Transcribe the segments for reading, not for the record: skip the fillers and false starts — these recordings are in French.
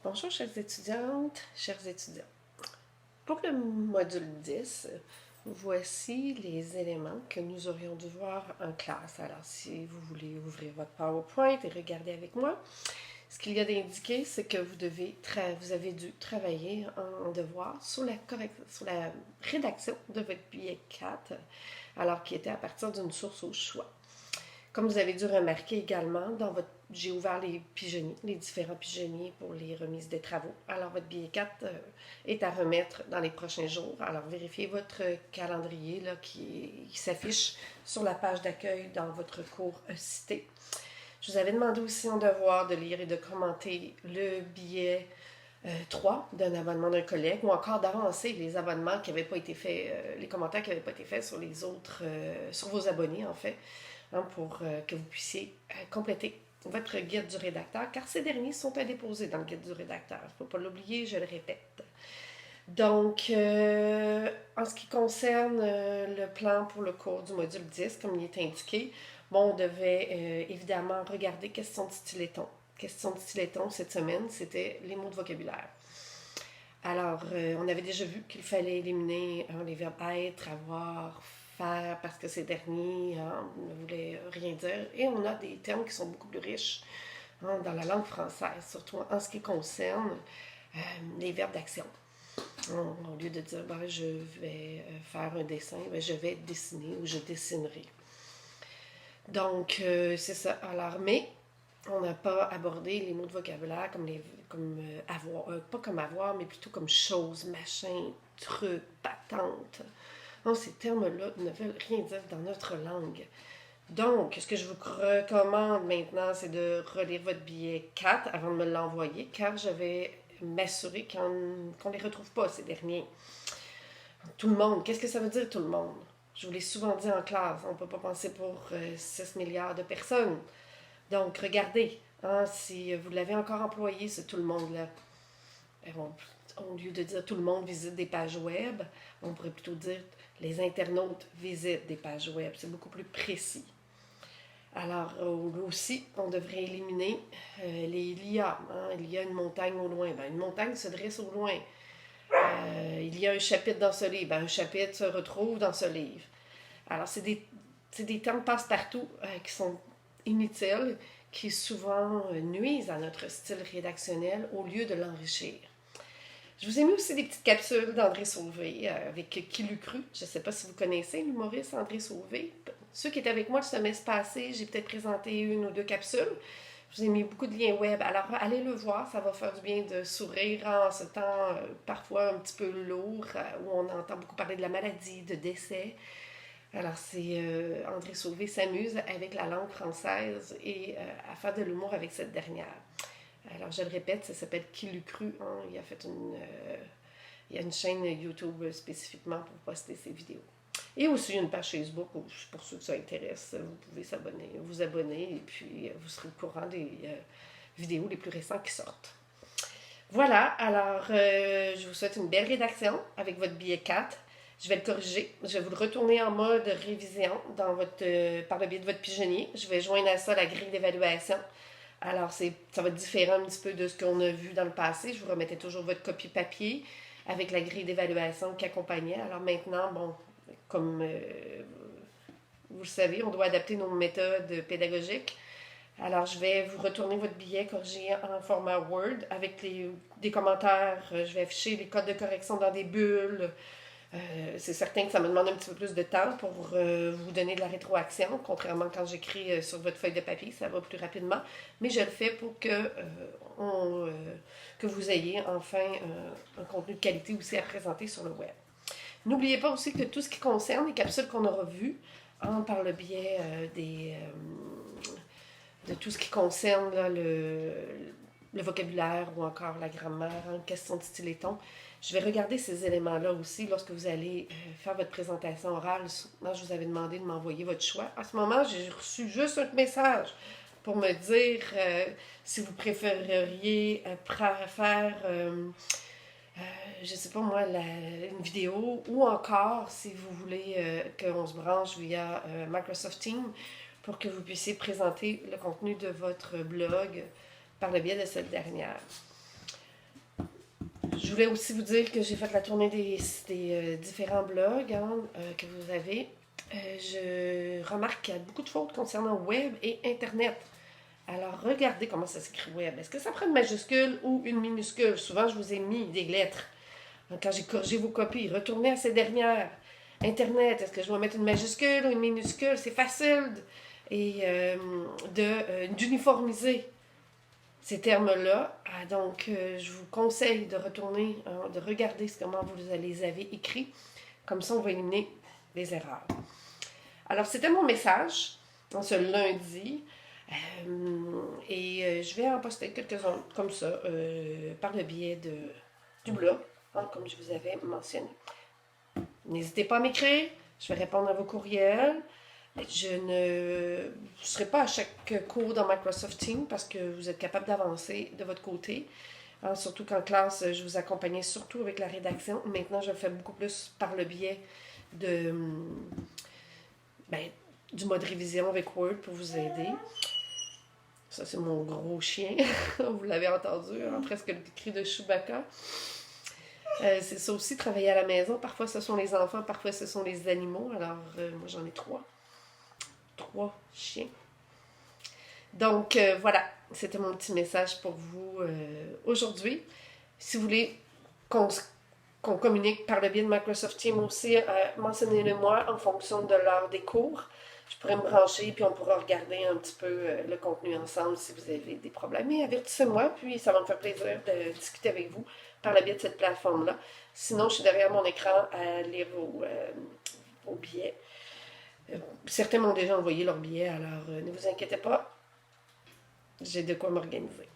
Bonjour chères étudiantes, chers étudiants. Pour le module 10, voici les éléments que nous aurions dû voir en classe. Alors si vous voulez ouvrir votre PowerPoint et regarder avec moi, ce qu'il y a d'indiqué, c'est que vous avez dû travailler en devoir sur la rédaction de votre billet 4, alors qui était à partir d'une source au choix. Comme vous avez dû remarquer également, j'ai ouvert les pigeonniers, les différents pigeonniers pour les remises des travaux. Alors, votre billet 4 est à remettre dans les prochains jours. Alors, vérifiez votre calendrier là, qui s'affiche sur la page d'accueil dans votre cours cité. Je vous avais demandé aussi en devoir de lire et de commenter le billet 3 d'un abonnement d'un collègue ou encore d'avancer les abonnements qui n'avaient pas été faits, les commentaires qui n'avaient pas été faits sur les autres, sur vos abonnés en fait. Pour que vous puissiez compléter votre guide du rédacteur, car ces derniers sont à déposer dans le guide du rédacteur. Il ne faut pas l'oublier, je le répète. Donc, en ce qui concerne le plan pour le cours du module 10, comme il est indiqué, on devait évidemment regarder question de styletton. Question de styletton cette semaine, c'était les mots de vocabulaire. Alors, on avait déjà vu qu'il fallait éliminer les verbes être, avoir, faire, parce que ces derniers ne voulaient rien dire. Et on a des termes qui sont beaucoup plus riches dans la langue française, surtout en ce qui concerne les verbes d'action. Au lieu de dire je vais faire un dessin, je vais dessiner ou je dessinerai. Donc, c'est ça. Alors, mais on n'a pas abordé les mots de vocabulaire comme avoir, pas comme avoir, mais plutôt comme chose, machin, truc, patente. Non, ces termes-là ne veulent rien dire dans notre langue. Donc, ce que je vous recommande maintenant, c'est de relire votre billet 4 avant de me l'envoyer, car je vais m'assurer qu'on ne les retrouve pas, ces derniers. Tout le monde, qu'est-ce que ça veut dire tout le monde? Je vous l'ai souvent dit en classe, on ne peut pas penser pour 6 milliards de personnes. Donc, regardez, si vous l'avez encore employé, ce tout le monde-là. Au lieu de dire tout le monde visite des pages web, on pourrait plutôt dire les internautes visitent des pages web. C'est beaucoup plus précis. Alors, aussi, on devrait éliminer les LIA. Il y a une montagne au loin. Une montagne se dresse au loin. Il y a un chapitre dans ce livre. Un chapitre se retrouve dans ce livre. Alors, c'est des termes passe-partout qui sont inutiles, qui souvent nuisent à notre style rédactionnel au lieu de l'enrichir. Je vous ai mis aussi des petites capsules d'André Sauvé avec Qui l'eût cru. Je ne sais pas si vous connaissez l'humoriste André Sauvé. Ceux qui étaient avec moi le semestre passé, j'ai peut-être présenté une ou deux capsules. Je vous ai mis beaucoup de liens web. Alors, allez le voir, ça va faire du bien de sourire en ce temps parfois un petit peu lourd, où on entend beaucoup parler de la maladie, de décès. Alors, c'est André Sauvé s'amuse avec la langue française et à faire de l'humour avec cette dernière. Alors, je le répète, ça s'appelle Qui l'eût cru. Il y a une chaîne YouTube spécifiquement pour poster ses vidéos. Et aussi une page Facebook où, pour ceux que ça intéresse, vous pouvez vous abonner et puis vous serez au courant des vidéos les plus récentes qui sortent. Voilà, alors je vous souhaite une belle rédaction avec votre billet 4. Je vais le corriger. Je vais vous le retourner en mode révision par le biais de votre pigeonnier. Je vais joindre à ça la grille d'évaluation. Alors, ça va être différent un petit peu de ce qu'on a vu dans le passé. Je vous remettais toujours votre copie papier avec la grille d'évaluation qui accompagnait. Alors maintenant, comme vous le savez, on doit adapter nos méthodes pédagogiques. Alors, je vais vous retourner votre billet corrigé en format Word avec des commentaires. Je vais afficher les codes de correction dans des bulles. C'est certain que ça me demande un petit peu plus de temps pour vous donner de la rétroaction, contrairement quand j'écris sur votre feuille de papier, ça va plus rapidement. Mais je le fais pour que vous ayez enfin un contenu de qualité aussi à présenter sur le web. N'oubliez pas aussi que tout ce qui concerne les capsules qu'on aura vues, par le biais de tout ce qui concerne là, le vocabulaire ou encore la grammaire, question de styletton. Je vais regarder ces éléments-là aussi lorsque vous allez faire votre présentation orale. Là, je vous avais demandé de m'envoyer votre choix. À ce moment, j'ai reçu juste un message pour me dire si vous préféreriez faire, je ne sais pas moi, une vidéo ou encore si vous voulez qu'on se branche via Microsoft Teams pour que vous puissiez présenter le contenu de votre blog par le biais de cette dernière. Je voulais aussi vous dire que j'ai fait la tournée des différents blogs que vous avez. Je remarque qu'il y a beaucoup de fautes concernant web et Internet. Alors, regardez comment ça s'écrit web. Est-ce que ça prend une majuscule ou une minuscule? Souvent, je vous ai mis des lettres. Quand j'ai corrigé vos copies, retournez à ces dernières. Internet, est-ce que je dois mettre une majuscule ou une minuscule? C'est facile d'uniformiser ces termes-là. Donc, je vous conseille de retourner, de regarder comment vous les avez écrits. Comme ça, on va éliminer les erreurs. Alors, c'était mon message en ce lundi. Je vais en poster quelques-uns comme ça par le biais du blog, comme je vous avais mentionné. N'hésitez pas à m'écrire, je vais répondre à vos courriels. Je ne serai pas à chaque cours dans Microsoft Teams parce que vous êtes capable d'avancer de votre côté. Surtout qu'en classe, je vous accompagnais surtout avec la rédaction. Maintenant, je le fais beaucoup plus par le biais du mode révision avec Word pour vous aider. Ça, c'est mon gros chien. Vous l'avez entendu, presque le cri de Chewbacca. C'est ça aussi, travailler à la maison. Parfois, ce sont les enfants, parfois, ce sont les animaux. Alors, moi, j'en ai 3. 3 chiens. Donc, voilà. C'était mon petit message pour vous aujourd'hui. Si vous voulez qu'on communique par le biais de Microsoft Teams aussi, mentionnez-le-moi en fonction de l'heure des cours. Je pourrais me brancher, puis on pourra regarder un petit peu le contenu ensemble si vous avez des problèmes. Et avertissez-moi, puis ça va me faire plaisir de discuter avec vous par le biais de cette plateforme-là. Sinon, je suis derrière mon écran à lire vos billets. Certains m'ont déjà envoyé leurs billets, alors ne vous inquiétez pas. J'ai de quoi m'organiser.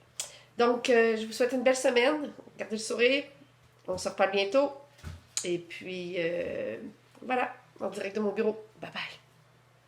Donc, je vous souhaite une belle semaine. Gardez le sourire. On se reparle bientôt. Et puis, voilà, en direct de mon bureau. Bye bye.